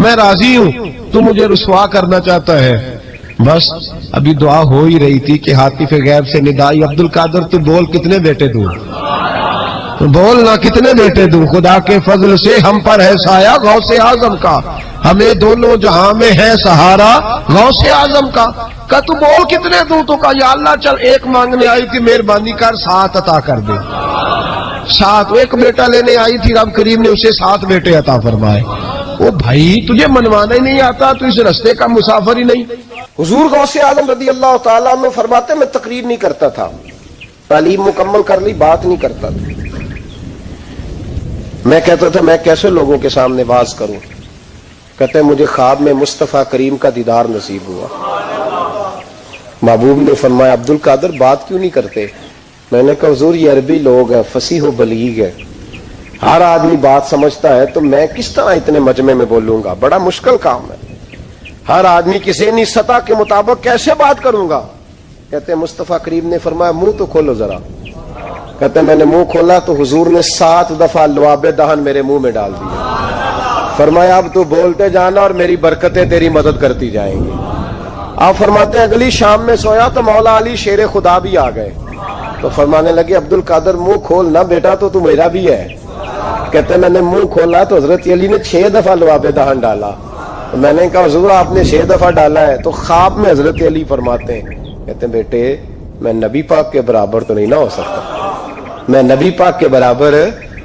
میں راضی ہوں، تو مجھے رسوا کرنا چاہتا ہے۔ بس ابھی دعا ہو ہی رہی تھی کہ ہاتف غیب سے ندائی، عبد القادر تو بول کتنے بیٹے دوں، بولنا کتنے بیٹے دوں، خدا کے فضل سے ہم پر ہے سایہ غوث اعظم کا، ہمیں دونوں جہاں میں ہے سہارا غوث اعظم کا۔ کہ تو بول کتنے دوں، تو کہا یا اللہ چل ایک مانگنے آئی تھی، مہربانی کر 7 عطا کر دے۔ 7، ایک بیٹا لینے آئی تھی، رب کریم نے اسے 7 بیٹے عطا فرمائے۔ او بھائی تجھے منوانا ہی نہیں آتا، تو اس رستے کا مسافر ہی نہیں۔ حضور غوث اعظم رضی اللہ تعالیٰ عنہ فرماتے میں تقریر نہیں کرتا تھا، تعلیم مکمل کر لی، بات نہیں کرتا تھا۔ میں کہتا تھا میں کیسے لوگوں کے سامنے واز کروں؟ کہتے ہیں مجھے خواب میں مصطفیٰ کریم کا دیدار نصیب ہوا۔ محبوب نے فرمایا عبد القادر بات کیوں نہیں کرتے؟ میں نے کہا حضور یہ عربی لوگ ہیں، فصیح و بلیغ ہے، ہر آدمی بات سمجھتا ہے، تو میں کس طرح اتنے مجمع میں بولوں گا؟ بڑا مشکل کام ہے، ہر آدمی کی ذہنی سطح کے مطابق کیسے بات کروں گا؟ کہتے ہیں مصطفیٰ کریم نے فرمایا منہ تو کھولو ذرا۔ کہتے ہیں میں نے منہ کھولا تو حضور نے 7 دفعہ لعاب دہن میرے منہ میں ڈال دیا۔ فرمایا اب تو بولتے جانا اور میری برکتیں تیری مدد کرتی جائیں گی۔ آپ فرماتے ہیں اگلی شام میں سویا تو مولا علی شیر خدا بھی آ گئے، تو فرمانے لگے عبد القادر منہ کھول نا بیٹا، تو میرا بھی ہے۔ کہتے ہیں میں نے منہ کھولا تو حضرت علی نے 6 دفعہ لعاب دہن ڈالا۔ میں نے کہا حضور آپ نے 6 دفعہ ڈالا ہے، تو خواب میں حضرت علی فرماتے ہیں، کہتے ہیں بیٹے میں نبی پاک کے برابر تو نہیں نہ ہو سکتا، میں نبی پاک کے برابر،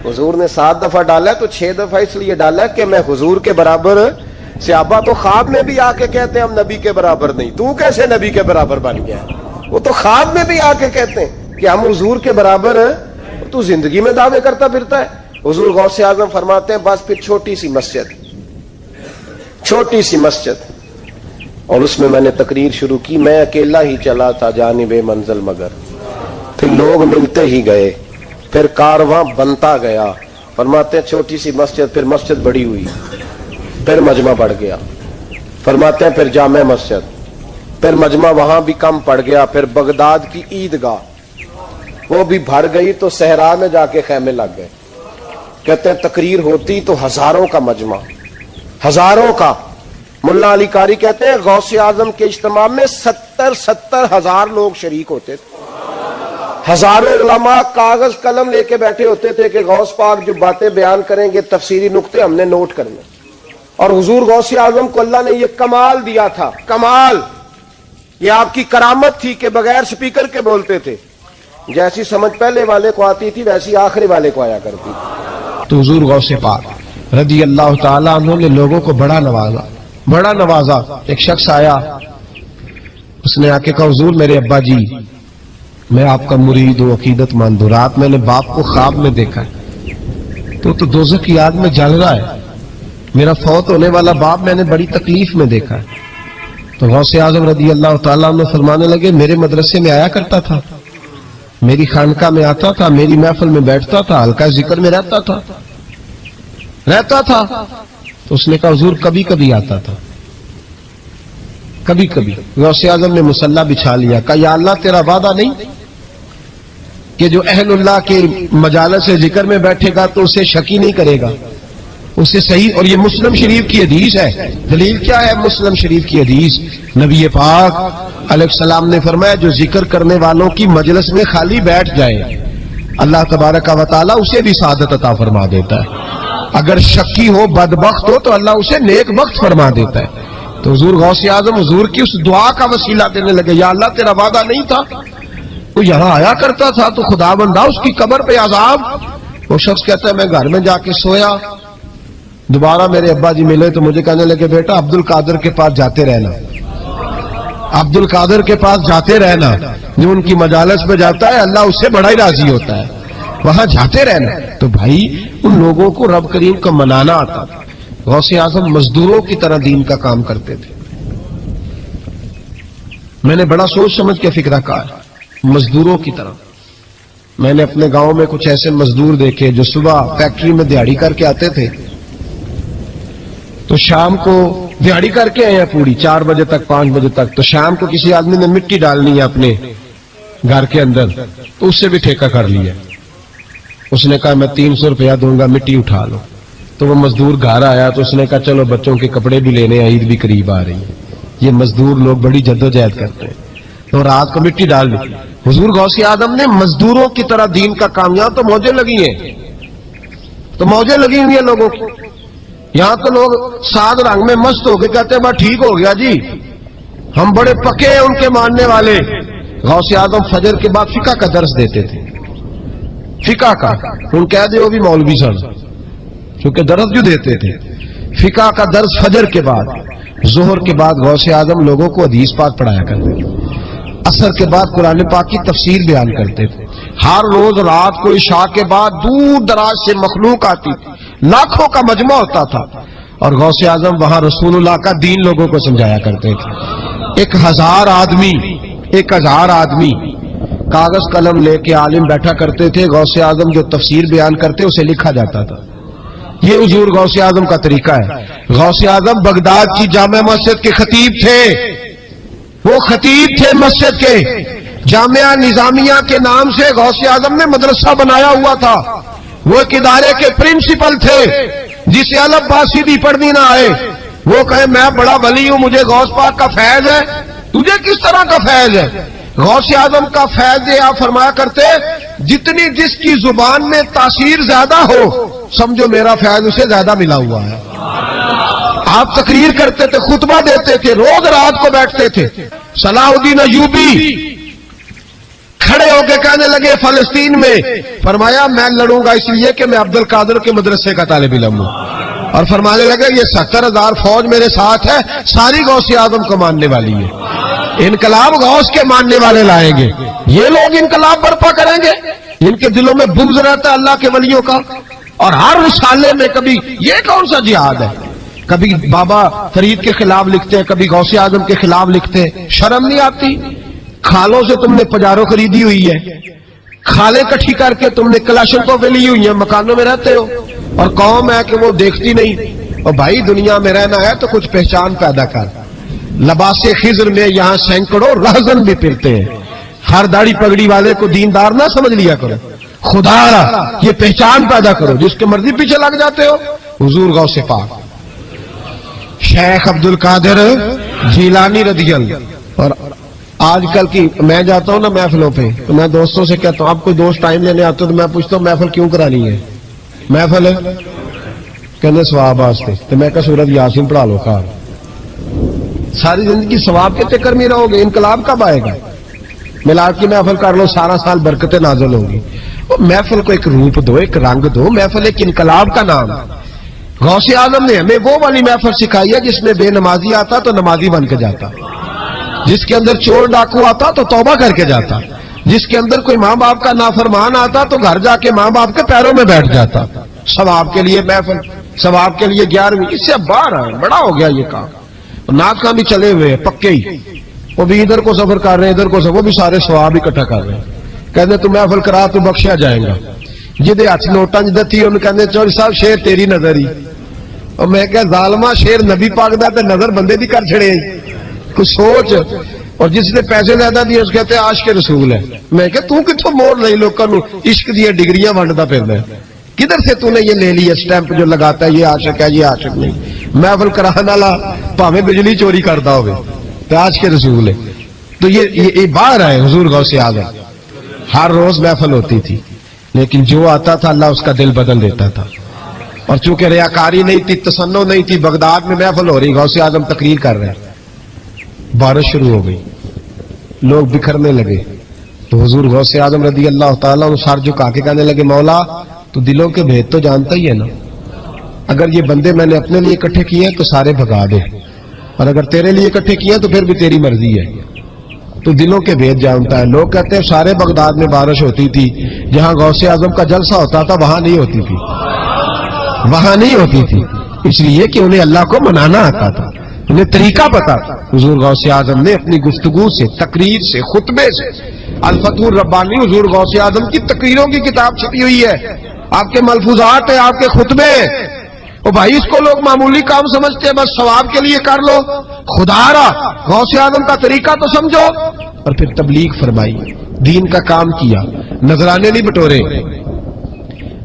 حضور نے 7 دفعہ ڈالا ہے تو 6 دفعہ اس لیے ڈالا ہے کہ میں حضور کے برابر۔ صحابہ تو خواب میں بھی آ کے کہتے ہیں ہم نبی کے برابر نہیں، تو کیسے نبی کے برابر بن گیا؟ وہ تو خواب میں بھی آ کے کہتے ہیں کہ ہم حضور کے برابر ہیں، تو زندگی میں دعوے کرتا پھرتا ہے۔ حضور غوث اعظم فرماتے ہیں بس پھر چھوٹی سی مسجد، اور اس میں نے تقریر شروع کی، میں اکیلا ہی چلا تھا جانب منزل مگر، پھر لوگ ملتے ہی گئے، پھر کارواں بنتا گیا۔ فرماتے ہیں چھوٹی سی مسجد، پھر مسجد بڑی ہوئی، پھر مجمع بڑھ گیا۔ فرماتے ہیں پھر جامع مسجد، پھر مجمع وہاں بھی کم پڑ گیا، پھر بغداد کی عیدگاہ وہ بھی بھر گئی تو صحرا میں جا کے خیمے لگ گئے۔ کہتے ہیں تقریر ہوتی تو ہزاروں کا مجمع، ہزاروں کا۔ ملا علی قاری کہتے ہیں غوث اعظم کے اجتماع میں 70 ہزار لوگ شریک ہوتے تھے، ہزاروں علماء کاغذ قلم لے کے بیٹھے ہوتے تھے کہ غوث پاک جو باتیں بیان کریں گے تفسیری نقطے ہم نے نوٹ کرنے۔ اور حضور غوث اعظم کو اللہ نے یہ کمال دیا تھا، کمال، یہ آپ کی کرامت تھی کہ بغیر سپیکر کے بولتے تھے، جیسی سمجھ پہلے والے کو آتی تھی ویسی آخری والے کو آیا کرتی تھی۔ تو حضور غوث پاک رضی اللہ تعالیٰ عنہ نے لوگوں کو بڑا نوازا۔ ایک شخص آیا، اس نے آ کے کہا حضور میرے ابا جی میں آپ کا مرید ہوں، عقیدت مند ہوں، رات میں نے باپ کو خواب میں دیکھا ہے، تو دوزخ کی آگ میں جل رہا ہے، میرا فوت ہونے والا باپ میں نے بڑی تکلیف میں دیکھا ہے۔ تو غوث اعظم رضی اللہ تعالیٰ عنہ فرمانے لگے میرے مدرسے میں آیا کرتا تھا، میری خانقاہ میں آتا تھا، میری محفل میں بیٹھتا تھا، حلقہ ذکر میں رہتا تھا۔ تو اس نے کہا حضور کبھی کبھی آتا تھا، کبھی کبھی۔ غوث اعظم نے مصلی بچھا لیا، کہا یا اللہ تیرا وعدہ نہیں کہ جو اہل اللہ کے مجالس ذکر میں بیٹھے گا تو اسے شکی نہیں کرے گا، اسے صحیح۔ اور یہ مسلم شریف کی حدیث ہے، دلیل کیا ہے؟ مسلم شریف کی حدیث، نبی پاک علیہ السلام نے فرمایا جو ذکر کرنے والوں کی مجلس میں خالی بیٹھ جائے اللہ تبارک و تعالیٰ اسے بھی سعادت عطا فرما دیتا ہے، اگر شکی ہو بدبخت ہو تو اللہ اسے نیک بخت فرما دیتا ہے۔ تو حضور غوث اعظم حضور کی اس دعا کا وسیلہ دینے لگے، یا اللہ تیرا وعدہ نہیں تھا، وہ یہاں آیا کرتا تھا تو خدا بندہ اس کی قبر پہ عذاب۔ وہ شخص کہتا ہے میں گھر میں جا کے سویا، دوبارہ میرے ابا جی ملے تو مجھے کہنے لگے بیٹا عبد القادر کے پاس جاتے رہنا، عبد القادر کے پاس جاتے رہنا، جو ان کی مجالس میں جاتا ہے اللہ اس سے بڑا ہی راضی ہوتا ہے، وہاں جاتے رہنا۔ تو بھائی ان لوگوں کو رب کریم کا منانا آتا تھا۔ غوث اعظم مزدوروں کی طرح دین کا کام کرتے تھے۔ میں نے بڑا سوچ سمجھ کے فکرہ کہا، مزدوروں کی طرح۔ میں نے اپنے گاؤں میں کچھ ایسے مزدور دیکھے جو صبح فیکٹری میں دیہڑی کر کے آتے تھے تو شام کو دیہڑی کر کے آئے ہیں پوری 4 بجے تک 5 بجے تک، تو شام کو کسی آدمی نے مٹی ڈالنی ہے اپنے گھر کے اندر تو اس سے بھی ٹھیکہ کر لیا۔ اس نے کہا میں 300 روپیہ دوں گا، مٹی اٹھا لو۔ تو وہ مزدور گھر آیا تو اس نے کہا چلو بچوں کے کپڑے بھی لینے، عید بھی قریب آ رہی ہے. یہ مزدور لوگ بڑی جدوجہد کرتے ہیں تو رات کو مٹی ڈال دی. حضور غوث اعظم نے مزدوروں کی طرح دین کا کامیاب، تو موجیں لگی ہیں، تو موجیں لگی ہوئی ہیں لوگوں کی. یہاں تو لوگ سات رنگ میں مست ہو کے کہتے ہیں بس ٹھیک ہو گیا جی، ہم بڑے پکے ہیں ان کے ماننے والے. غوث اعظم فجر کے بعد فقہ کا درس دیتے تھے، فقہ کا. ان کہہ دے وہ بھی مولوی سن، کیونکہ درس جو دیتے تھے. فقہ کا درس فجر کے بعد، ظہر کے بعد غوث اعظم لوگوں کو حدیث پاک پڑھایا کرتے تھے. عصر کے بعد قرآن پاک کی تفسیر بیان کرتے تھے. ہر روز رات کو عشاء کے بعد دور دراز سے مخلوق آتی تھی، لاکھوں کا مجمع ہوتا تھا، اور غوث اعظم وہاں رسول اللہ کا دین لوگوں کو سمجھایا کرتے تھے. 1000 آدمی کاغذ قلم لے کے عالم بیٹھا کرتے تھے. غوث اعظم جو تفسیر بیان کرتے اسے لکھا جاتا تھا. یہ حضور غوث اعظم کا طریقہ ہے. غوث اعظم بغداد کی جامع مسجد کے خطیب تھے، وہ خطیب تھے مسجد کے. جامعہ نظامیہ کے نام سے غوث اعظم نے مدرسہ بنایا ہوا تھا. وہ ایک ادارے کے پرنسپل تھے. جسے الف با سیدھی پڑھنی نہ آئے وہ کہے میں بڑا ولی ہوں، مجھے غوث پاک کا فیض ہے. تجھے کس طرح کا فیض ہے؟ غوث اعظم کا فیض یہ آپ فرمایا کرتے جتنی جس کی زبان میں تاثیر زیادہ ہو سمجھو میرا فیض اسے زیادہ ملا ہوا ہے. آپ تقریر کرتے تھے، خطبہ دیتے تھے، روز رات کو بیٹھتے تھے. صلاح الدین ایوبی کھڑے ہو کے کہنے لگے فلسطین میں، فرمایا میں لڑوں گا اس لیے کہ میں عبد القادر کے مدرسے کا طالب علم ہوں. اور فرمانے لگے یہ 70,000 فوج میرے ساتھ ہے، ساری غوث اعظم کو ماننے والی ہے. انقلاب غوث کے ماننے والے لائیں گے، یہ لوگ انقلاب برپا کریں گے. ان کے دلوں میں بغض رہتا ہے اللہ کے ولیوں کا. اور ہر رسالے میں کبھی یہ کون سا جہاد ہے، کبھی بابا فرید کے خلاف لکھتے ہیں، کبھی غوث اعظم کے خلاف لکھتے ہیں. شرم نہیں آتی؟ کھالوں سے تم نے پجارو خریدی ہوئی ہے، کھالیں کٹھی کر کے تم نے کلاشنکوف لی ہوئی ہیں، مکانوں میں رہتے ہو، اور قوم ہے کہ وہ دیکھتی نہیں. اور بھائی دنیا میں رہنا ہے تو کچھ پہچان پیدا کر. لباس خضر میں یہاں سینکڑوں رہزن بھی پھرتے ہیں. ہر داڑھی پگڑی والے کو دیندار نہ سمجھ لیا کرو، خدا یہ پہچان پیدا کرو. جس کے مرضی پیچھے لگ جاتے ہو. حضور غوث پاک شیخ عبد القادر جیلانی رضی اللہ. اور آج کل کی میں جاتا ہوں نا محفلوں پہ تو میں دوستوں سے کہتا ہوں آپ کوئی دوست ٹائم لینے آتے ہو تو میں پوچھتا ہوں محفل کیوں کرانی ہے؟ محفل ہے کہنے ثواب واسطے. تو میں کہا سورۃ یاسین پڑھا لو. خیر ساری زندگی ثواب کے چکر میں رہو گے، انقلاب کب آئے گا؟ میلاد کی محفل کر لو، سارا سال برکتیں نازل ہوں گی. محفل کو ایک روپ دو، ایک رنگ دو. محفل ایک انقلاب کا نام. غوث اعظم نے ہمیں وہ والی محفل سکھائی ہے جس میں بے نمازی آتا تو نمازی بن کے جاتا، جس کے اندر چور ڈاکو آتا تو توبہ کر کے جاتا، جس کے اندر کوئی ماں باپ کا نافرمان آتا تو گھر جا کے ماں باپ کے پیروں میں بیٹھ جاتا. ثواب کے لیے محفل، ثواب کے لیے 11ویں. اس سے اب باہر آئے، بڑا ہو گیا یہ کام. ناکاں بھی چلے ہوئے پکے ہی، وہ بھی ادھر کو سفر کر رہے ہیں ادھر کو سفر، وہ بھی سارے ثواب اکٹھا کر رہے ہیں. کہتے تو محفل کرا تو بخشیا جائے گا. جدے ہاتھ نوٹاں جدہ تھی انہوں کہتے چوری صاحب شیر تیری نظر ہی. اور میں کہا ظالمہ شیر نبی پاک دا تے نظر بندے دی کر چھڑے کچھ سوچ. اور جس نے پیسے زیادہ دیے اس کہتے عاشق رسول ہے. میں کہا تو کتوں مور لئی لوکاں نو عشق دی ڈگریاں ونڈدا پھردا ہے؟ کدھر سے تو نے یہ لے لی اسٹیمپ جو لگاتا ہے یہ عاشق ہے یہ عاشق نہیں؟ محفل کرانے والا بھاویں بجلی چوری کرتا ہوئے تو عاشق رسول ہے. تو یہ باہر آئے حضور غوث اعظم. ہر روز محفل ہوتی تھی لیکن جو آتا تھا اللہ اس کا دل بدل دیتا تھا. اور چونکہ ریاکاری نہیں تھی، تسنع نہیں تھی، بغداد میں محفل ہو رہی، غوث اعظم تقریر کر رہے ہیں، بارش شروع ہو گئی، لوگ بکھرنے لگے. تو حضور غوث اعظم رضی اللہ تعالیٰ عنہ سر جھکا کے کہنے لگے مولا تو دلوں کے بھید تو جانتا ہی ہے نا. اگر یہ بندے میں نے اپنے لیے اکٹھے کیے تو سارے بھگا دے، اور اگر تیرے لیے اکٹھے کیے تو پھر بھی تیری مرضی ہے. تو دلوں کے بھید جانتا ہے. لوگ کہتے ہیں سارے بغداد میں بارش ہوتی تھی، جہاں غوث اعظم کا جلسہ ہوتا تھا وہاں نہیں ہوتی تھی، وہاں نہیں ہوتی تھی. اس لیے کہ انہیں اللہ کو منانا آتا تھا، انہیں طریقہ پتا تھا. حضور غوث اعظم نے اپنی گفتگو سے، تقریر سے، خطبے سے، الفتح الربانی حضور غوث اعظم کی تقریروں کی کتاب چھپی ہوئی ہے، آپ کے ملفوظات ہیں، آپ کے خطبے. اور بھائی اس کو لوگ معمولی کام سمجھتے ہیں، بس ثواب کے لیے کر لو. خدا را غوث اعظم کا طریقہ تو سمجھو. اور پھر تبلیغ فرمائی، دین کا کام کیا، نذرانے نہیں بٹورے.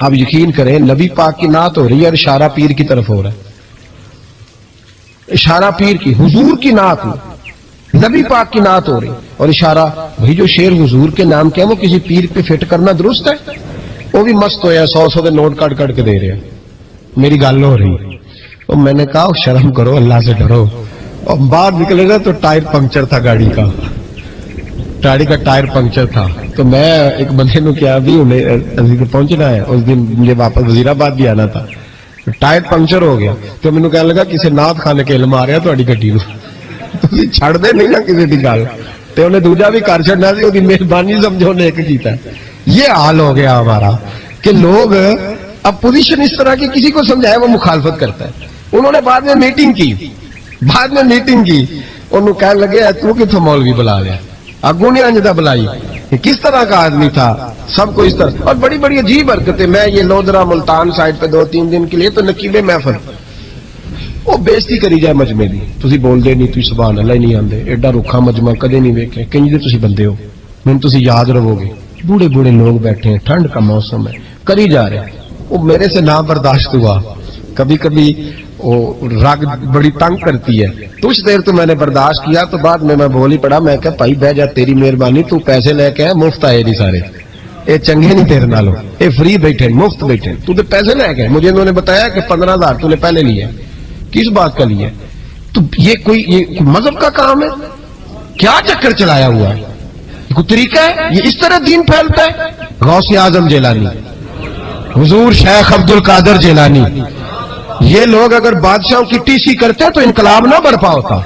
آپ یقین کریں نبی پاک کی نعت ہو رہی ہے اور اشارہ پیر کی طرف ہو رہا ہے. اشارہ پیر کی، حضور کی نعت ہو، نبی پاک کی نعت ہو رہی اور اشارہ. بھائی جو شعر حضور کے نام کیا وہ کسی پیر پہ فٹ کرنا درست ہے؟ وہ بھی مست ہو یا 100 کے نوٹ کٹ کٹ کے دے رہے ہیں. میری گل ہو رہی تو میں نے کہا شرم کرو، اللہ سے ڈرو. اور باہر نکلے نا تو ٹائر پنکچر تھا گاڑی کا ٹائر پنکچر تھا. تو میں ایک بندے نے کیا بھی انہیں پہنچنا ہے، اس دن مجھے واپس وزیر آباد بھی آنا تھا، ٹائر پنکچر ہو گیا. تو مینوں کہنے لگا کسی نعت خانے کے علم آ رہا تہاڈی گڈی نوں تسی چھڑ دے نہیں نا کسی دی گل. تے انہیں دوجا بھی کر چھڑنا سی، اودی مہربانی سمجھو نے ایک کیتا. یہ حال ہو گیا ہمارا کہ لوگ اب پوزیشن اس طرح کی کسی کو سمجھائے وہ مخالفت کرتا ہے. انہوں نے بعد میں میٹنگ کی انہوں کہنے لگے تو کتوں مولوی بلا لیا، اگوں نے انجدہ بلائی، کس طرح کا آدمی تھا، سب کو اس طرح. اور بڑی بڑی عجیب حرکتیں. میں یہ لودرا ملتان سائڈ پہ 2-3 دن کے لیے تو نقیب محفل وہ بےزتی کری جائے مجمے دی. تسی بول دے نہیں، تسی سبحان اللہ ہی نہیں آندے، ایڈا رکھا مجمع کدے نہیں ویکھے. کنج دے تسی بندے ہو، میں تسی یاد رہو گے. بوڑھے بوڑھے لوگ بیٹھے ہیں، ٹھنڈ کا موسم ہے، کری جا رہے ہیں. وہ میرے سے نہ برداشت ہوا. کبھی کبھی وہ رگ بڑی تنگ کرتی ہے. کچھ دیر تو میں نے برداشت کیا، تو بعد میں بول ہی پڑا. میں کہ بھائی بہ جا، تیری مہربانی، تو پیسے لے کے مفت آئے نہیں سارے، اے چنگے نہیں تیرے نالوں، اے فری بیٹھے مفت بیٹھے. تو تے پیسے لے کے مجھے انہوں نے بتایا کہ 15,000 تو نے پہلے لیے. کس بات کا لیے؟ تو یہ کوئی مذہب کا کام ہے؟ کیا چکر چلایا ہوا ہے؟ یہ کوئی طریقہ ہے؟ یہ اس طرح دین پھیلتا ہے؟ غوث اعظم جیلانی، حضور شیخ عبد القادر جیلانی، یہ لوگ اگر بادشاہوں کی ٹی سی کرتے تو انقلاب نہ برپا ہوتا.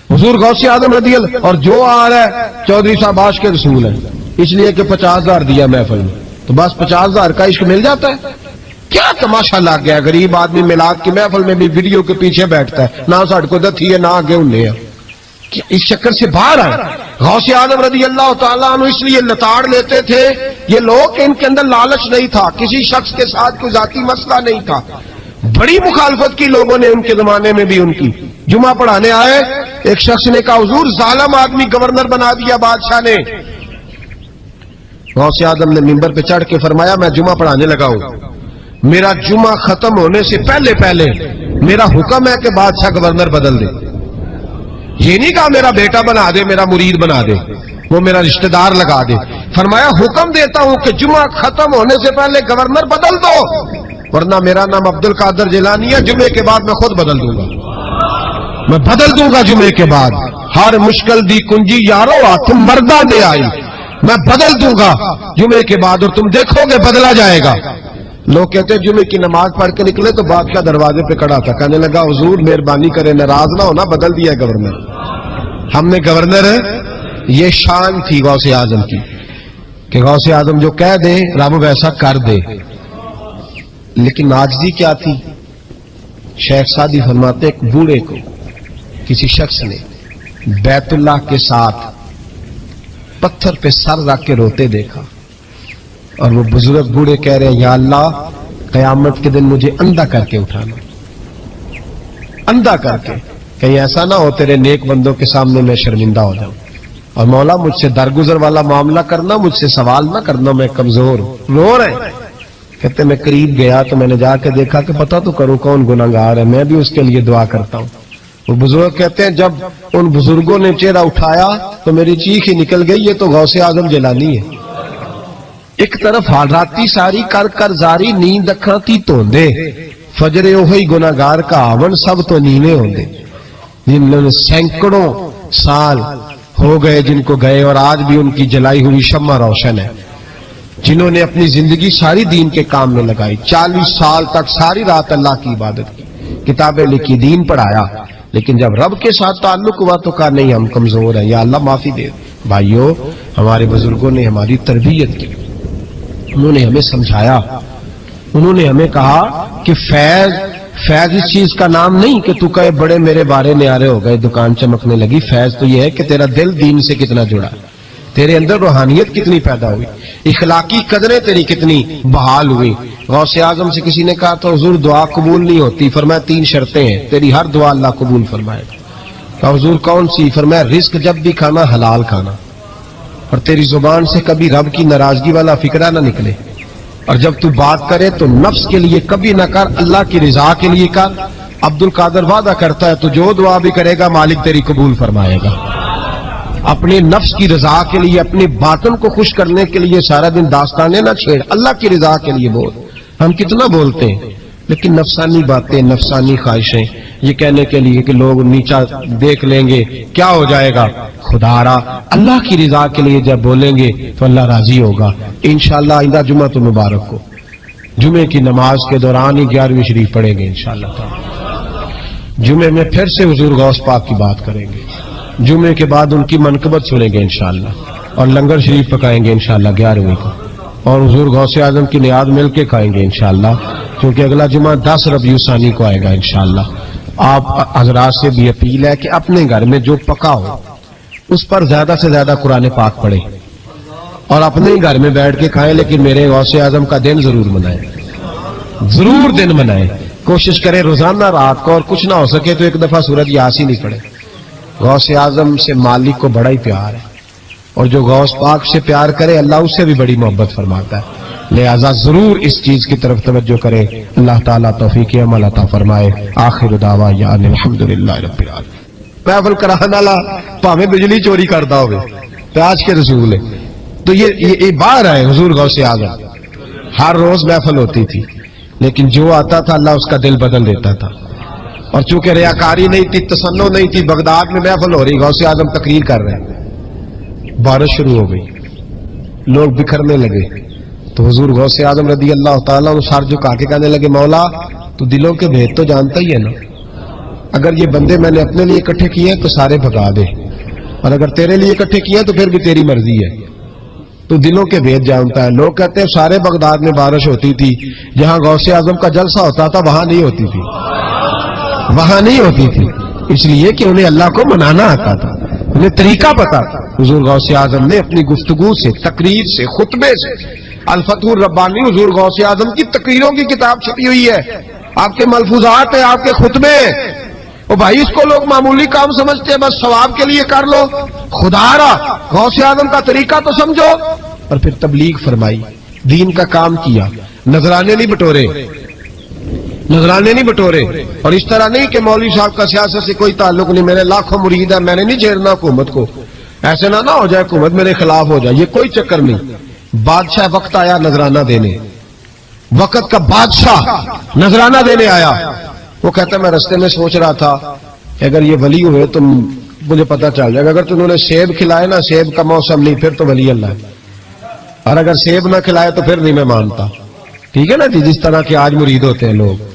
حضور غوث اعظم رضی اللہ. اور جو آ رہا ہے چودھری صاحب عاشق کے رسول ہے، اس لیے کہ 50,000 دیا محفل میں، تو بس 50,000 کا عشق مل جاتا ہے. کیا تماشا لگ گیا؟ غریب آدمی میلاد کی محفل میں بھی ویڈیو کے پیچھے بیٹھتا ہے، نہ ساڑھ کو دتھی ہے نہ آگے انہیں ہے. اس چکر سے باہر آئے. غوث اعظم رضی اللہ تعالیٰ عنہ اس لیے لتاڑ لیتے تھے یہ لوگ کہ ان کے اندر لالچ نہیں تھا، کسی شخص کے ساتھ کوئی ذاتی مسئلہ نہیں تھا. بڑی مخالفت کی لوگوں نے ان کے زمانے میں بھی ان کی. جمعہ پڑھانے آئے، ایک شخص نے کہا حضور ظالم آدمی گورنر بنا دیا بادشاہ نے. غوث اعظم نے منبر پہ چڑھ کے فرمایا میں جمعہ پڑھانے لگا ہوں، میرا جمعہ ختم ہونے سے پہلے میرا حکم ہے کہ بادشاہ گورنر بدل دے. یہ نہیں کہا میرا بیٹا بنا دے، میرا مرید بنا دے، وہ میرا رشتہ دار لگا دے. فرمایا حکم دیتا ہوں کہ جمعہ ختم ہونے سے پہلے گورنر بدل دو، ورنہ میرا نام عبد القادر جیلانی ہے، جمعے کے بعد میں خود بدل دوں گا. میں بدل دوں گا جمعے کے بعد. ہر مشکل دی کنجی یارو تم مردہ دے آئی، میں بدل دوں گا جمعے کے بعد، اور تم دیکھو گے بدلا جائے گا. لوگ کہتے ہیں جمعے کی نماز پڑھ کے نکلے تو بادشاہ دروازے پہ کھڑا تھا، کہنے لگا حضور مہربانی کرے ناراض نہ ہونا، بدل دیا ہے گورنر. ہم نے گورنر، یہ شان تھی غوث اعظم کی کہ غوث اعظم جو کہہ دے رب ویسا کر دے. لیکن عاجزی کیا تھی؟ شیخ سعدی فرماتے ایک بوڑھے کو کسی شخص نے بیت اللہ کے ساتھ پتھر پہ سر رکھ کے روتے دیکھا، اور وہ بزرگ بوڑھے کہہ رہے ہیں یا اللہ قیامت کے دن مجھے اندھا کر کے اٹھانا، اندھا کر کے، کہیں ایسا نہ ہو تیرے نیک بندوں کے سامنے میں شرمندہ ہو جاؤں، اور مولا مجھ سے درگزر والا معاملہ کرنا، مجھ سے سوال نہ کرنا، میں کمزور ہوں. رو رہے. کہتے میں قریب گیا تو میں نے جا کے دیکھا کہ پتہ تو کروں کون گناہگار ہے، میں بھی اس کے لیے دعا کرتا ہوں. وہ بزرگ کہتے ہیں جب ان بزرگوں نے چہرہ اٹھایا تو میری چیخ ہی نکل گئی، یہ تو غوث اعظم جیلانی ہے. ایک طرف حالاتی ساری کر کر زاری نیند اکھاں تی توندے، فجر اوہی گناہگار کا آون سب تو نینے ہوندے. جنہوں نے سینکڑوں سال ہو گئے جن کو گئے، اور آج بھی ان کی جلائی ہوئی شمع روشن ہے. جنہوں نے اپنی زندگی ساری دین کے کام میں لگائی، 40 سال تک ساری رات اللہ کی عبادت کی، کتابیں لکھی، دین پڑھایا، لیکن جب رب کے ساتھ تعلق ہوا تو کہا نہیں ہم کمزور ہیں، یا اللہ معافی دے. بھائیو ہمارے بزرگوں نے ہماری تربیت کی، انہوں نے ہمیں سمجھایا، انہوں نے ہمیں کہا کہ فیض اس چیز کا نام نہیں کہ تو کہے بڑے میرے بارے نیارے ہو گئے دکان چمکنے لگی. فیض تو یہ ہے کہ تیرا دل دین سے کتنا جڑا، تیرے اندر روحانیت کتنی پیدا ہوئی، اخلاقی قدریں تیری کتنی بحال ہوئی. غوث اعظم سے کسی نے کہا تو حضور دعا قبول نہیں ہوتی، فرمایا 3 شرطیں ہیں، تیری ہر دعا اللہ قبول فرمائے گا. کہا حضور کون سی؟ فرمایا رزق جب بھی کھانا حلال کھانا، اور تیری زبان سے کبھی رب کی ناراضگی والا فکرہ نہ نکلے، اور جب تو بات کرے تو نفس کے لیے کبھی نہ کر، اللہ کی رضا کے لیے کر۔ عبد القادر وعدہ کرتا ہے تو جو دعا بھی کرے گا مالک تیری قبول فرمائے گا۔ اپنے نفس کی رضا کے لیے، اپنے باطن کو خوش کرنے کے لیے سارا دن داستانیں نہ چھیڑ، اللہ کی رضا کے لیے بول۔ ہم کتنا بولتے ہیں لیکن نفسانی باتیں، نفسانی خواہشیں، یہ کہنے کے لیے کہ لوگ نیچا دیکھ لیں گے کیا ہو جائے گا، خدا را اللہ کی رضا کے لیے جب بولیں گے تو اللہ راضی ہوگا انشاءاللہ۔ آئندہ جمعہ تو مبارک ہو، جمعے کی نماز کے دوران ہی 11ویں شریف پڑھیں گے انشاءاللہ تعالی۔ جمعے میں پھر سے حضور غوث پاک کی بات کریں گے، جمعے کے بعد ان کی منقبت سنیں گے انشاءاللہ، اور لنگر شریف پکائیں گے انشاءاللہ 11ویں کو، اور حضور غوث اعظم کی نیاد مل کے کھائیں گے انشاءاللہ، کیونکہ اگلا جمعہ 10 ربیع ثانی کو آئے گا انشاءاللہ۔ آپ حضرات سے بھی اپیل ہے کہ اپنے گھر میں جو پکا ہو اس پر زیادہ سے زیادہ قرآن پاک پڑھیں اور اپنے ہی گھر میں بیٹھ کے کھائیں، لیکن میرے غوث اعظم کا دن ضرور منائیں، ضرور دن منائیں۔ کوشش کریں روزانہ رات کو، اور کچھ نہ ہو سکے تو ایک دفعہ سورۃ یاسین ہی پڑھیں۔ غوث اعظم سے مالک کو بڑا ہی پیار ہے، اور جو غوث پاک سے پیار کرے اللہ اس سے بھی بڑی محبت فرماتا ہے، لہذا ضرور اس چیز کی طرف توجہ کرے۔ اللہ تعالیٰ توفیق عمل عطا فرمائے۔ آخر دعوانا ان الحمدللہ رب العالمین۔ محفل کرانے والا پاویں بجلی چوری کرتا ہوگا، پیاج کے رسول ہے، تو یہ باہر ہے حضور غوث اعظم۔ ہر روز محفل ہوتی تھی، لیکن جو آتا تھا اللہ اس کا دل بدل دیتا تھا، اور چونکہ ریاکاری نہیں تھی، تسنع نہیں تھی، بغداد میں محفل ہو رہی، غوث اعظم تقریر کر رہے ہیں، بارش شروع ہو گئی، لوگ بکھرنے لگے، تو حضور غوث اعظم رضی اللہ تعالیٰ عنہ سر جھکا کے کہنے لگے، مولا تو دلوں کے بھید تو جانتا ہی ہے نا، اگر یہ بندے میں نے اپنے لیے اکٹھے کیے ہیں تو سارے بھگا دے، اور اگر تیرے لیے اکٹھے کیے ہیں تو پھر بھی تیری مرضی ہے، تو دلوں کے بھید جانتا ہے۔ لوگ کہتے ہیں سارے بغداد میں بارش ہوتی تھی، جہاں غوث اعظم کا جلسہ ہوتا تھا وہاں نہیں ہوتی تھی، وہاں نہیں ہوتی تھی، اس لیے کہ انہیں اللہ کو منانا آتا تھا، انہیں طریقہ پتا تھا۔ حضور غوث اعظم نے اپنی گفتگو سے، تقریر سے، خطبے سے، الفتح الربانی حضور غوث اعظم کی تقریروں کی کتاب چھپی ہوئی ہے، آپ کے ملفوظات ہیں، آپ کے خطبے ہیں، او بھائی اس کو لوگ معمولی کام سمجھتے ہیں، بس ثواب کے لیے کر لو، خدا را غوث اعظم کا طریقہ تو سمجھو۔ اور پھر تبلیغ فرمائی، دین کا کام کیا، نذرانے نہیں بٹورے، نذرانے نہیں بٹورے، اور اس طرح نہیں کہ مولوی صاحب کا سیاست سے کوئی تعلق نہیں، میرے لاکھوں مرید ہے، میں نے نہیں چھیڑنا حکومت کو، ایسے نہ ہو جائے حکومت میرے خلاف ہو جائے، یہ کوئی چکر نہیں۔ بادشاہ وقت آیا نذرانہ دینے، وقت کا بادشاہ نذرانہ دینے آیا، وہ کہتا میں رستے میں سوچ رہا تھا اگر یہ ولی ہوئے تو مجھے پتا چل جائے گا، اگر تم نے سیب کھلائے نا، سیب کا موسم نہیں، پھر تو ولی اللہ ہے، اور اگر سیب نہ کھلائے تو پھر نہیں میں مانتا، ٹھیک ہے نا جی، جس طرح کے آج مرید ہوتے ہیں لوگ،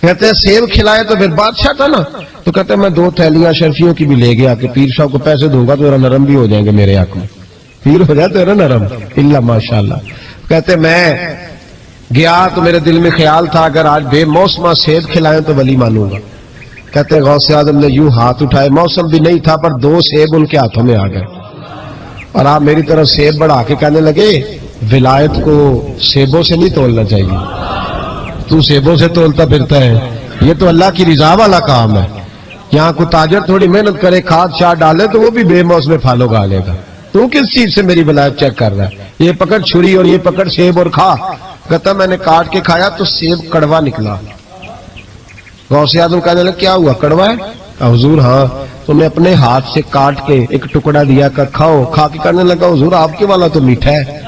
کہتے ہیں سیب کھلائے تو پھر بادشاہ تھا نا، تو کہتے ہیں میں 2 تھیلیاں شرفیوں کی بھی لے گیا کہ پیر صاحب کو پیسے دوں گا تو ذرا نرم بھی ہو جائیں گے میرے حق میں، پیر ہو جاتے ہیں نا نرم، اللہ ماشاءاللہ۔ کہتے میں گیا تو میرے دل میں خیال تھا اگر آج بے موسمہ سیب کھلائیں تو ولی مانوں گا۔ کہتے غوث اعظم نے یوں ہاتھ اٹھائے، موسم بھی نہیں تھا پر 2 سیب ان کے ہاتھوں میں آ گئے، اور آپ میری طرف سیب بڑھا کے کہنے لگے ولایت کو سیبوں سے نہیں تولنا چاہیے، تو سیبوں سے تولتا پھرتا ہے، یہ تو اللہ کی رضا والا کام ہے، یہاں کو تاجر تھوڑی محنت کرے، کھاد شاد ڈالے تو وہ بھی بے موسم پھل اگا لے گا، تو کس چیز سے میری ولایت چیک کر رہا ہے، یہ پکڑ چھری اور یہ پکڑ سیب اور کھا۔ کہتا میں نے کاٹ کے کھایا تو سیب کڑوا نکلا۔ غوث اعظم کہنے لگا کیا ہوا، کڑوا ہے؟ حضور ہاں، تو میں اپنے ہاتھ سے کاٹ کے ایک ٹکڑا دیا کہ کھاؤ، کھا کے کہنے لگا حضور آپ کے والا تو میٹھا ہے،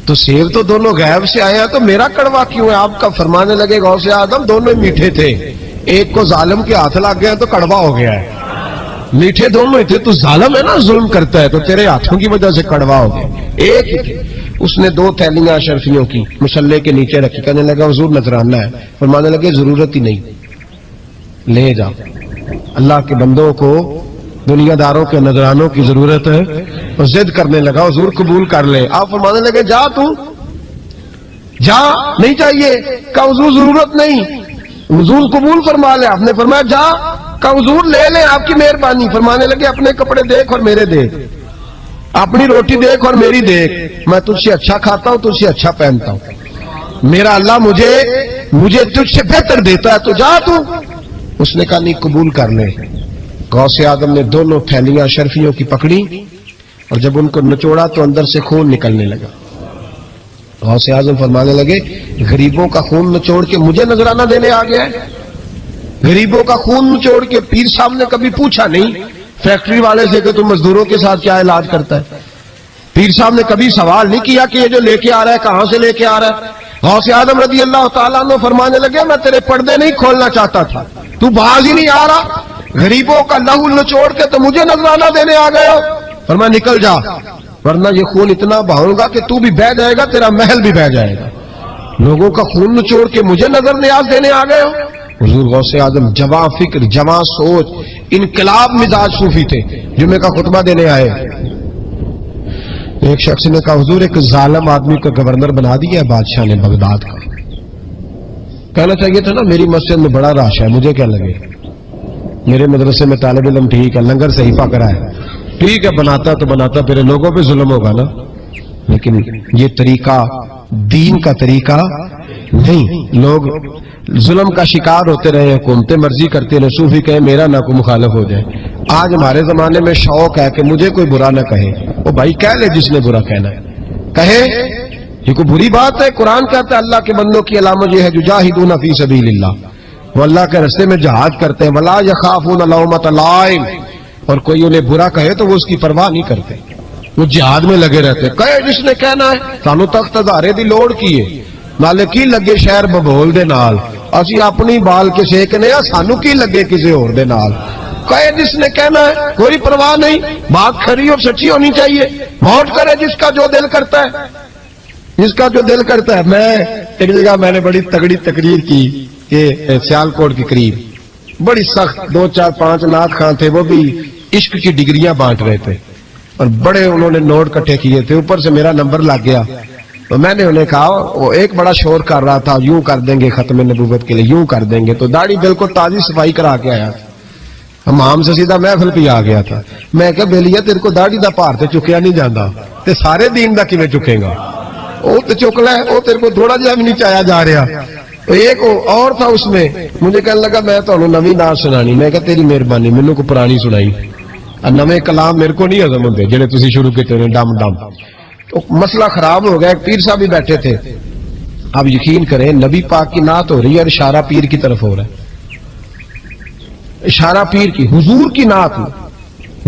تو سیب تو دونوں غیب سے آئے ہیں تو میرا کڑوا کیوں ہے؟ آپ کا فرمانے لگے غوث اعظم دونوں میٹھے تھے، ایک کو ظالم کے ہاتھ لگ گیا تو کڑوا ہو گیا ہے، میٹھے دونوں ہی تھے، تو ظالم ہے نا، ظلم کرتا ہے، تو تیرے ہاتھوں کی وجہ سے کڑوا ہو گیا، ایک ہی تھے۔ اس نے 2 تھیلیاں اشرفیوں کی مصلے کے نیچے رکھی، کہنے لگا حضور نذرانہ ہے، فرمانے لگے ضرورت ہی نہیں، لے جا، اللہ کے بندوں کو دنیا داروں کے نذرانوں کی ضرورت ہے، اور ضد کرنے لگا حضور قبول کر لے، آپ فرمانے لگے جا تو جا، نہیں چاہیے، کہا حضور ضرورت نہیں، حضور قبول فرما لے، آپ نے فرمایا جا، کہا حضور لے لیں آپ کی مہربانی، فرمانے لگے اپنے کپڑے دیکھ اور میرے دیکھ، اپنی روٹی دیکھ اور میری دیکھ، میں تجھ سے اچھا کھاتا ہوں، تجھ سے اچھا پہنتا ہوں، میرا اللہ مجھے تجھ سے بہتر دیتا ہے، تو جا تو۔ اس نے کہا نہیں قبول کر لے۔ غوث اعظم نے 2 تھیلیاں شرفیوں کی پکڑی، اور جب ان کو نچوڑا تو اندر سے خون نکلنے لگا، غوث اعظم فرمانے لگے غریبوں کا خون نچوڑ کے مجھے نذرانہ دینے آ گیا ہے. غریبوں کا خون نچوڑ کے. پیر صاحب نے کبھی پوچھا نہیں فیکٹری والے سے کہ تم مزدوروں کے ساتھ کیا علاج کرتا ہے. پیر صاحب نے کبھی سوال نہیں کیا کہ یہ جو لے کے آ رہا ہے کہاں سے لے کے آ رہا ہے. غوث اعظم رضی اللہ تعالیٰ عنہ فرمانے لگے میں تیرے پردے نہیں کھولنا چاہتا تھا, تو باز ہی نہیں آ رہا, غریبوں کا لہو نچوڑ کے تو مجھے نذرانہ دینے آ گئے ہو. فرمایا نکل جا ورنہ یہ خون اتنا بہاؤں گا کہ تو بھی بہہ جائے گا, تیرا محل بھی بہہ جائے گا. لوگوں کا خون نچوڑ کے مجھے نظر نیاز دینے آ گئے ہو. حضور غوث اعظم جواں فکر, جواں سوچ, انقلاب مزاج صوفی تھے. جمعے کا خطبہ دینے آئے, ایک شخص نے کہا حضور ایک ظالم آدمی کا گورنر بنا دیا ہے بادشاہ نے بغداد کا. کہنا چاہیے تھا نا میری مسجد میں بڑا رش ہے, مجھے کیا لگے, میرے مدرسے میں طالب علم ٹھیک ہے, لنگر صحیفہ کرا ہے, ٹھیک ہے بناتا تو بناتا, پھر لوگوں پہ ظلم ہوگا نا. لیکن یہ طریقہ دین کا طریقہ نہیں. لوگ ظلم کا شکار ہوتے رہے, حکومتیں مرضی کرتے رہے, صوفی کہے میرا نہ کوئی مخالف ہو جائے. آج ہمارے زمانے میں شوق ہے کہ مجھے کوئی برا نہ کہے. وہ بھائی کہہ لے جس نے برا کہنا ہے کہے, یہ کوئی بری بات ہے. قرآن کہتا ہے اللہ کے بندوں کی علامت یہ ہے یجاہدون فی سبیل اللہ, وہ اللہ کے راستے میں جہاد کرتے ہیں. ولا یخافون لومۃ لائم, اور کوئی انہیں برا کہے تو وہ اس کی پرواہ نہیں کرتے, وہ جہاد میں لگے رہتے. کہے جس نے کہنا ہے, سانو تخت ہزارے دی لوڑ کی ہے, نالے کی لگے شہر ببول دے نال, اسی اپنی بال کے سیکنے ہیں, سانو کی لگے کسی اور دے نال. کہے جس نے کہنا ہے, کوئی پرواہ نہیں, بات کھری اور سچی ہونی چاہیے. ووٹ کرے جس کا جو دل کرتا ہے, جس کا جو دل کرتا ہے. میں ایک جگہ میں نے بڑی تگڑی تقریر کی کہ سیالکوٹ کے قریب بڑی سخت 2 4 5 نعت خان تھے, وہ بھی عشق کی ڈگریاں بانٹ رہے تھے اور بڑے انہوں نے نوٹ کٹھے کیے تھے. اوپر سے میرا نمبر لگ گیا تو میں نے انہیں کہا, وہ ایک بڑا شور کر رہا تھا یوں کر دیں گے ختم نبوت کے لیے, یوں کر دیں گے. تو داڑھی بالکل تازی صفائی کرا کے آیا, ہم سے سیدھا محفل پہ آ گیا تھا. میں کہ بیلیا تیرے کو داڑھی دا پار تے چکیا نہیں جاندہ, تے سارے دین دا کیویں چکے گا, وہ تے چک لے, وہ تیرے کو تھوڑا جہا بھی نہیں چایا جا رہا. ایک اور تھا اس میں, مجھے کہنے لگا میں تو نویں نعت سنانی. میں کہ تیری مہربانی مینوں کو پرانی سنائی, نویں کلام میرے کو نہیں ہضم ہوندے جڑے تسی شروع کیتے نے ڈم ڈم. تو مسئلہ خراب ہو گیا. ایک پیر صاحب بھی بیٹھے تھے. اب یقین کریں نبی پاک کی نعت ہو رہی ہے اور اشارہ پیر کی طرف ہو رہا ہے, اشارہ پیر کی, حضور کی نعت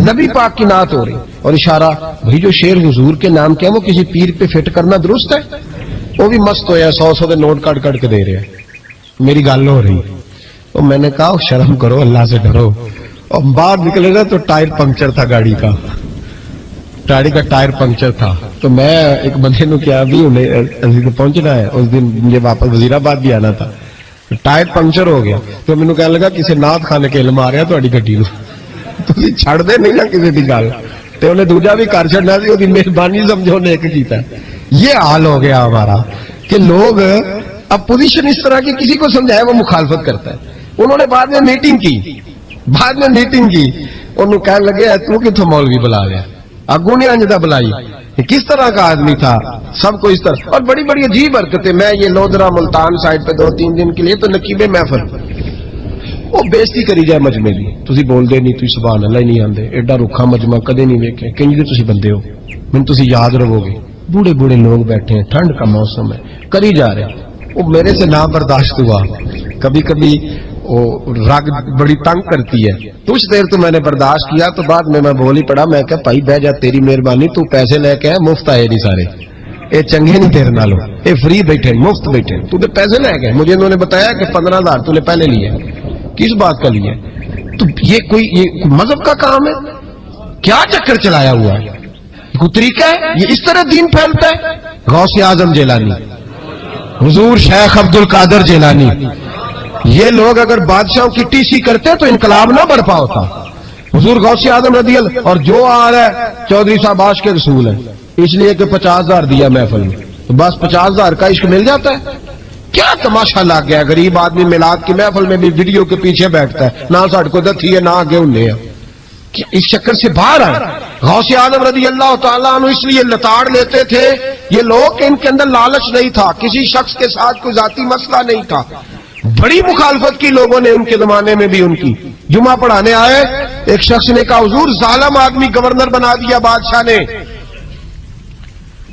نبی پاک کی نعت ہو رہی اور اشارہ. بھائی جو شعر حضور کے نام کیا وہ کسی پیر پہ فٹ کرنا درست ہے؟ وہ بھی مست ہویا 100 کے نوٹ کٹ کٹ کے دے رہے ہیں. میری گل ہو رہی تو میں نے کہا شرم کرو, اللہ سے ڈرو. اور باہر نکلے نا تو ٹائر پنکچر تھا, گاڑی کا ٹائر پنکچر تھا. تو میں ایک بندے نو کیا بھی انہیں پہنچنا ہے, اس دن مجھے واپس وزیر آباد بھی آنا تھا, ٹائر پنکچر ہو گیا. تو مینوں کہنے لگا کسی نعت خانے کے علم آ رہا تہاڈی گڈی نو, تسی چھڑ دے نہیں نا کسی دی گل. تے انہیں دوجا بھی کر چھڑنا سی, اودی مہربانی سمجھو نے ایک کیتا. یہ حال ہو گیا ہمارا کہ لوگ اب پوزیشن اس طرح کی کسی کو سمجھائے وہ مخالفت کرتا ہے. انہوں نے بعد میں میٹنگ کی, انہوں کہنے لگے تو کتوں مولوی بلا لیا, اگوں نے انجدہ بلائی, کس طرح کا آدمی تھا, سب کو اس طرح. اور بڑی بڑی عجیب حرکتیں. میں یہ لودرا ملتان سائڈ پہ 2-3 دن کے لیے تو نقیب محفل, وہ بےزتی کری جائے مجمے دی, تسی بول دے نہیں, تسی سبحان اللہ ہی نہیں آندے, ایڈا رکھا مجمع کدے نہیں ویکھے, کنج دے تسی بندے ہو, من تسی یاد رہو گے. بوڑھے بوڑھے لوگ بیٹھے ہیں, ٹھنڈ کا موسم ہے, کری جا رہے ہیں. وہ میرے سے نہ برداشت ہوا. کبھی کبھی وہ رگ بڑی تنگ کرتی ہے. کچھ دیر تو میں نے برداشت کیا, تو بعد میں بول ہی پڑا. میں کہ بھائی بہ جا, تیری مہربانی, تو پیسے لے کے مفت آئے نہیں سارے, اے چنگے نہیں تیرے نالوں, اے فری بیٹھے مفت بیٹھے, تو تے پیسے لے گئے. مجھے انہوں نے بتایا کہ 15,000 تو نے پہلے لیے. کس بات کا لیے؟ تو یہ کوئی مذہب کا کام ہے کیا؟ چکر چلایا ہوا ہے, کوئی طریقہ ہے؟ یہ اس طرح دین پھیلتا ہے؟ غوث اعظم جیلانی, حضور شیخ عبد القادر جیلانی, یہ لوگ اگر بادشاہوں کی ٹی سی کرتے تو انقلاب نہ برپا ہوتا. حضور غوث اعظم رضی اللہ, اور جو آ رہا ہے چودھری صاحب عاشق کے رسول ہے, اس لیے کہ 50,000 دیا محفل میں, تو بس 50,000 کا عشق مل جاتا ہے. کیا تماشا لگ گیا؟ غریب آدمی میلاد کی محفل میں بھی ویڈیو کے پیچھے بیٹھتا ہے, نہ ساڑھ کو دتھی ہے نہ آگے انہیں ہے. اس چکر سے باہر آئے. غوث اعظم رضی اللہ تعالیٰ عنہ اس لیے لتاڑ لیتے تھے یہ لوگ کہ ان کے اندر لالچ نہیں تھا, کسی شخص کے ساتھ کوئی ذاتی مسئلہ نہیں تھا. بڑی مخالفت کی لوگوں نے ان کے زمانے میں بھی ان کی. جمعہ پڑھانے آئے, ایک شخص نے کہا حضور ظالم آدمی گورنر بنا دیا بادشاہ نے.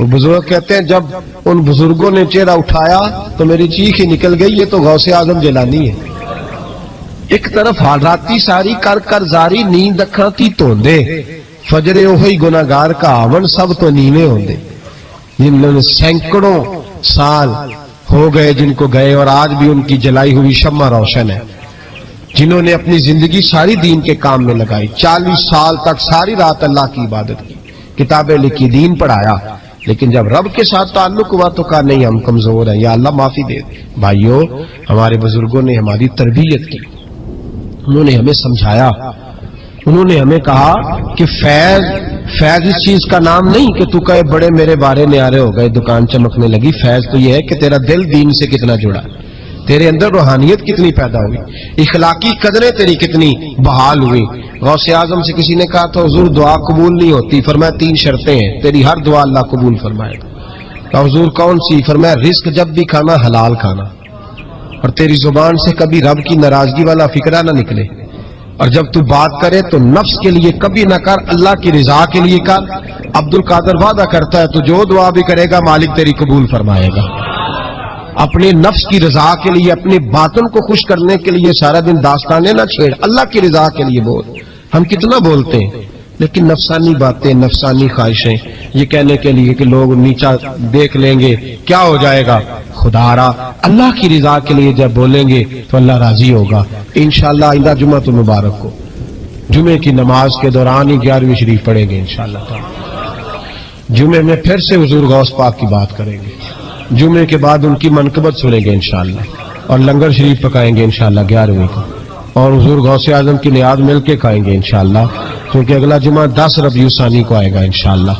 وہ بزرگ کہتے ہیں جب ان بزرگوں نے چہرہ اٹھایا تو میری چیخ ہی نکل گئی، یہ تو غوث اعظم جیلانی ہے۔ ایک طرف حالاتی ساری کر کر زاری، نیند اکھاں تھی توندے، فجر اوہی گناہگار کا آون سب تو نیویں ہوندے۔ جنہوں نے سینکڑوں سال ہو گئے جن کو گئے، اور آج بھی ان کی جلائی ہوئی شمع روشن ہے۔ جنہوں نے اپنی زندگی ساری دین کے کام میں لگائی، 40 سال تک ساری رات اللہ کی عبادت کی، کتابیں لکھی، دین پڑھایا، لیکن جب رب کے ساتھ تعلق ہوا تو کہا نہیں ہم کمزور ہیں، یا اللہ معافی دے دے۔ بھائیو، ہمارے بزرگوں نے ہماری تربیت کی، انہوں نے ہمیں سمجھایا، انہوں نے ہمیں کہا کہ فیض اس چیز کا نام نہیں کہ تو کہے بڑے میرے بارے نیارے ہو گئے، دکان چمکنے لگی۔ فیض تو یہ ہے کہ تیرا دل دین سے کتنا جڑا، تیرے اندر روحانیت کتنی پیدا ہوئی، اخلاقی قدریں تیری کتنی بحال ہوئی۔ غوث اعظم سے کسی نے کہا تو حضور دعا قبول نہیں ہوتی، فرمایا 3 شرطیں ہیں، تیری ہر دعا اللہ قبول فرمائے گا۔ تو حضور کون سی؟ فرمایا رزق جب بھی کھانا حلال کھانا، اور تیری زبان سے کبھی رب کی ناراضگی والا فکرہ نہ نکلے، اور جب تو بات کرے تو نفس کے لیے کبھی نہ کر، اللہ کی رضا کے لیے کر۔ عبد القادر وعدہ کرتا ہے تو جو دعا بھی کرے گا مالک تیری قبول فرمائے گا۔ اپنے نفس کی رضا کے لیے، اپنے باطن کو خوش کرنے کے لیے سارا دن داستانیں نہ چھیڑ، اللہ کی رضا کے لیے بول۔ ہم کتنا بولتے ہیں لیکن نفسانی باتیں، نفسانی خواہشیں، یہ کہنے کے لیے کہ لوگ نیچا دیکھ لیں گے کیا ہو جائے گا، خدا را اللہ کی رضا کے لیے جب بولیں گے تو اللہ راضی ہوگا۔ انشاءاللہ آئندہ جمعہ تو مبارک کو جمعے کی نماز کے دوران ہی 11ویں شریف پڑھیں گے انشاءاللہ تعالی۔ جمعے میں پھر سے حضور غوث پاک کی بات کریں گے، جمعے کے بعد ان کی منقبت سنیں گے انشاءاللہ، اور لنگر شریف پکائیں گے انشاءاللہ 11ویں کو، اور حضور غوث اعظم کی نیاد مل کے کھائیں گے انشاءاللہ، کیونکہ اگلا جمعہ 10 ربیع الثانی کو آئے گا انشاءاللہ۔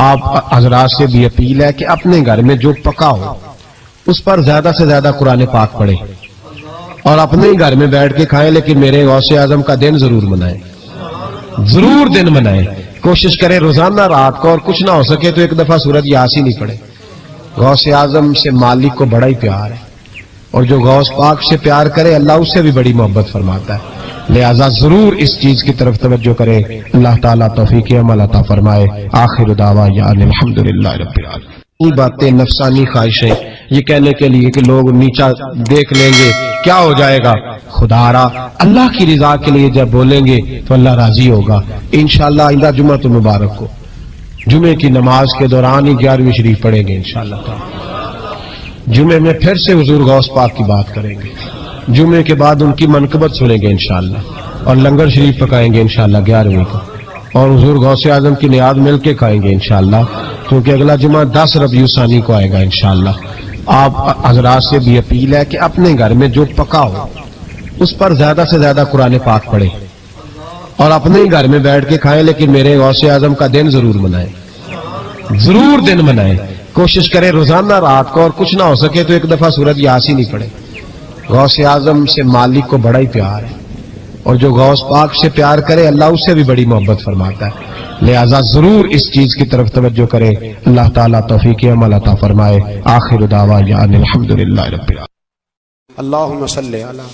آپ حضرات سے بھی اپیل ہے کہ اپنے گھر میں جو پکا ہو اس پر زیادہ سے زیادہ قرآن پاک پڑھیں، اور اپنے ہی گھر میں بیٹھ کے کھائیں، لیکن میرے غوث اعظم کا دن ضرور منائیں، ضرور دن منائیں۔ کوشش کریں روزانہ رات کو، اور کچھ نہ ہو سکے تو ایک دفعہ سورۃ یاسین ہی پڑھیں۔ غوث اعظم سے مالک کو بڑا ہی پیار ہے، اور جو غوث پاک سے پیار کرے اللہ اس سے بھی بڑی محبت فرماتا ہے، لہذا ضرور اس چیز کی طرف توجہ کرے۔ اللہ تعالیٰ توفیق عمل عطا فرمائے۔ آخر دعوانا الحمدللہ رب العالمین۔ یہ باتیں، نفسانی خواہشیں، یہ کہنے کے لیے کہ لوگ نیچا دیکھ لیں گے کیا ہو جائے گا، خدا را اللہ کی رضا کے لیے جب بولیں گے تو اللہ راضی ہوگا۔ انشاءاللہ آئندہ جمعہ تو مبارک کو جمعے کی نماز کے دوران ہی 11ویں شریف پڑھیں گے انشاءاللہ تعالی۔ جمعے میں پھر سے حضور غوث پاک کی بات کریں گے، جمعے کے بعد ان کی منقبت سنیں گے انشاءاللہ، اور لنگر شریف پکائیں گے انشاءاللہ 11ویں کو، اور حضور غوث اعظم کی نیاد مل کے کھائیں گے انشاءاللہ، کیونکہ اگلا جمعہ 10 ربیع الثانی کو آئے گا انشاءاللہ۔ آپ حضرات سے بھی اپیل ہے کہ اپنے گھر میں جو پکا ہو اس پر زیادہ سے زیادہ قرآن پاک پڑھیں، اور اپنے ہی گھر میں بیٹھ کے کھائیں، لیکن میرے غوث اعظم کا دن ضرور منائیں، ضرور دن منائیں۔ کوشش کریں روزانہ رات کو، اور کچھ نہ ہو سکے تو ایک دفعہ سورۃ یاسین ہی پڑھیں۔ غوث اعظم سے مالک کو بڑا ہی پیار ہے، اور جو غوث پاک سے پیار کرے اللہ اس سے بھی بڑی محبت فرماتا ہے، لہذا ضرور اس چیز کی طرف توجہ کرے۔ اللہ تعالیٰ توفیق عمل عطا فرمائے۔ آخر دعوانا الحمدللہ رب العالمین۔ اللہم صلی علی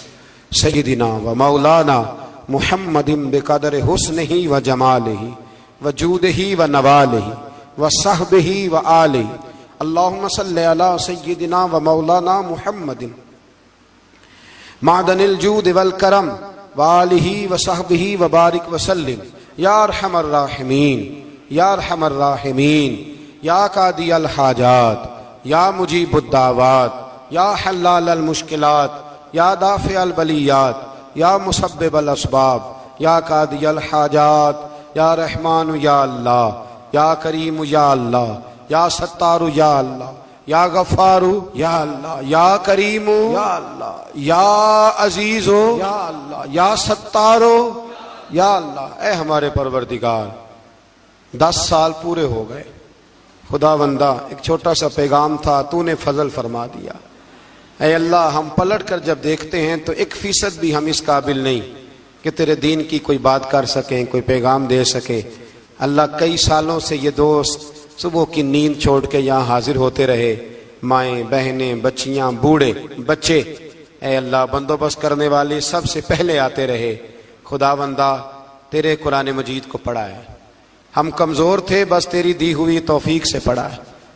سیدنا و مولانا محمد بقدر حسنہ و جمالہ و جودہ و نوالہ و صحبہ و آلہ۔ اللہم صلی علی سیدنا و مولانا محمد معدن الجود والکرم وآلہ وصحبہ وبارک وسلم۔ یا ارحم الراحمین، یا ارحم الراحمین، یا قاضی الحاجات، یا مجیب الدعوات، یا حلال المشکلات، یا دافع البلیات، یا مسبب الاسباب، یا قاضی الحاجات، یا رحمان یا اللہ، یا کریم یا اللہ، یا ستار یا اللہ، یا غفار یا اللہ، یا کریم یا اللہ، یا عزیز یا اللہ، یا ستار یا اللہ۔ اے ہمارے پروردگار، 10 سال پورے ہو گئے، خدا بندہ ایک چھوٹا سا پیغام تھا، تو نے فضل فرما دیا۔ اے اللہ، ہم پلٹ کر جب دیکھتے ہیں تو 1% بھی ہم اس قابل نہیں کہ تیرے دین کی کوئی بات کر سکیں، کوئی پیغام دے سکیں۔ اللہ، کئی سالوں سے یہ دوست صبح کی نیند چھوڑ کے یہاں حاضر ہوتے رہے، مائیں، بہنیں، بچیاں، بوڑھے، بچے، اے اللہ بندوبست کرنے والے سب سے پہلے آتے رہے۔ خدا بندہ تیرے قرآن مجید کو پڑھا ہے، ہم کمزور تھے، بس تیری دی ہوئی توفیق سے پڑھا ہے۔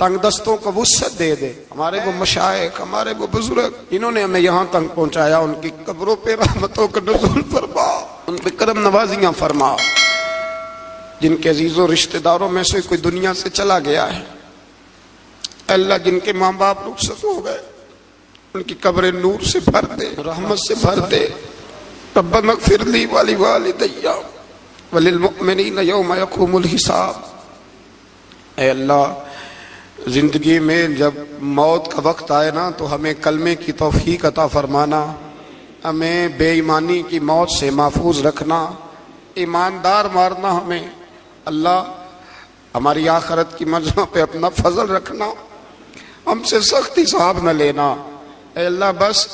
تنگ دستوں کو وسعت دے دے. ہمارے وہ مشائخ، ہمارے وہ بزرگ، انہوں نے ہمیں یہاں تک پہنچایا، ان کی قبروں پہ رحمتوں کا نزول فرما، ان پہ کرم نوازیاں فرما. جن کے عزیزوں رشتہ داروں میں سے کوئی دنیا سے چلا گیا ہے، اللہ جن کے ماں باپ رخصت ہو گئے، ان کی قبریں نور سے بھر دے، رحمت سے بھر دے. ربنا اغفر لی ولوالدی وللمؤمنین یوم یقوم الحساب. اے اللہ، زندگی میں جب موت کا وقت آئے نا تو ہمیں کلمے کی توفیق عطا فرمانا، ہمیں بے ایمانی کی موت سے محفوظ رکھنا، ایماندار مارنا ہمیں. اللہ ہماری آخرت کی منزلوں پہ اپنا فضل رکھنا، ہم سے سخت حساب نہ لینا. اے اللہ بس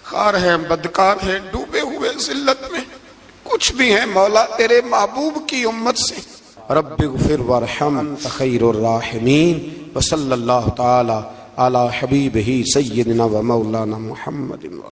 خار ہیں، بدکار ہیں، ڈوبے ہوئے ذلت میں، کچھ بھی ہیں مولا تیرے محبوب کی امت سے. رب اغفر وارحم انت خیر الراحمین. وصلی اللہ تعالی علی حبیبہ سیدنا و مولانا محمد.